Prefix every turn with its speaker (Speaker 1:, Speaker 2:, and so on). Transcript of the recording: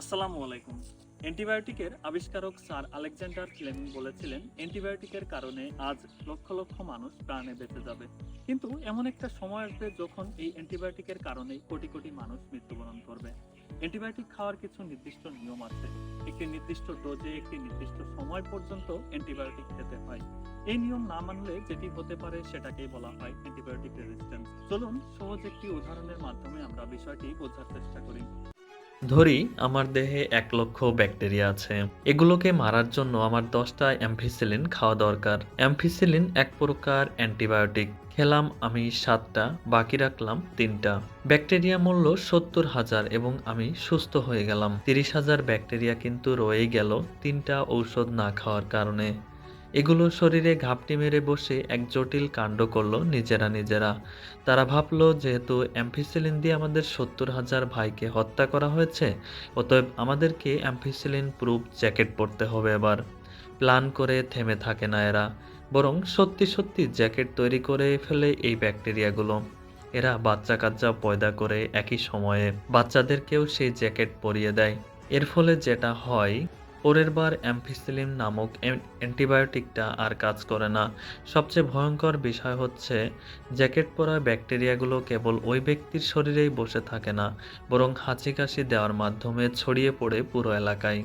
Speaker 1: আসসালামু আলাইকুম। অ্যান্টিবায়োটিকের আবিষ্কারক স্যার আলেকজান্ডার ফ্লেমিং বলেছিলেন, অ্যান্টিবায়োটিকের কারণে আজ লক্ষ লক্ষ মানুষ প্রাণে বেঁচে যাবে। কিন্তু এমন একটা সময় আসবে যখন এই অ্যান্টিবায়োটিকের কারণেই কোটি কোটি মানুষ মৃত্যুবরণ করবে। অ্যান্টিবায়োটিক খাওয়ার কিছু নির্দিষ্ট নিয়ম আছে। একটি নির্দিষ্ট ডোজে একটি নির্দিষ্ট সময় পর্যন্ত অ্যান্টিবায়োটিক খেতে হয়। এই নিয়ম না মানলে যেটি হতে পারে সেটাকেই বলা হয় অ্যান্টিবায়োটিক রেজিস্ট্যান্স। চলুন সহজ একটি উদাহরণের মাধ্যমে আমরা বিষয়টি বোঝার চেষ্টা করি।
Speaker 2: ধরি আমার দেহে ১,০০,০০০ ব্যাকটেরিয়া আছে। এগুলোকে মারার জন্য আমার ১০টা অ্যাম্ফিসিলিন খাওয়া দরকার। অ্যাম্ফিসিলিন এক প্রকার অ্যান্টিবায়োটিক। খেলাম আমি ৭টা, বাকি রাখলাম ৩টা। ব্যাকটেরিয়া মরল ৭০,০০০ এবং আমি সুস্থ হয়ে গেলাম। ৩০,০০০ ব্যাকটেরিয়া কিন্তু রয়েই গেল ৩টা ঔষধ না খাওয়ার কারণে। এগুলো শরীরে ঘাপটি মেরে বসে এক জটিল কাণ্ড করলো নিজেরা। তারা ভাবলো যেহেতু অ্যাম্ফিসিলিন দিয়ে আমাদের ৭০,০০০ ভাইকে হত্যা করা হয়েছে, অতএব আমাদেরকে অ্যাম্ফিসিলিন প্রুফ জ্যাকেট পরতে হবে এবার। প্ল্যান করে থেমে থাকে না এরা, বরং সত্যি জ্যাকেট তৈরি করে ফেলে এই ব্যাকটেরিয়াগুলো। এরা বাচ্চা-কাচ্চা পয়দা করে একই সময়ে বাচ্চাদেরকেও সেই জ্যাকেট পরিয়ে দেয়। এর ফলে যেটা হয়, পরের বার অ্যাম্ফিসিলিন নামক অ্যান্টিবায়োটিকটা আর কাজ করে না। সবচেয়ে ভয়ঙ্কর বিষয় হচ্ছে, জ্যাকেট পরা ব্যাকটেরিয়াগুলো কেবল ওই ব্যক্তির শরীরেই বসে থাকে না, বরং হাঁচি-কাশি দেওয়ার মাধ্যমে ছড়িয়ে পড়ে পুরো এলাকায়।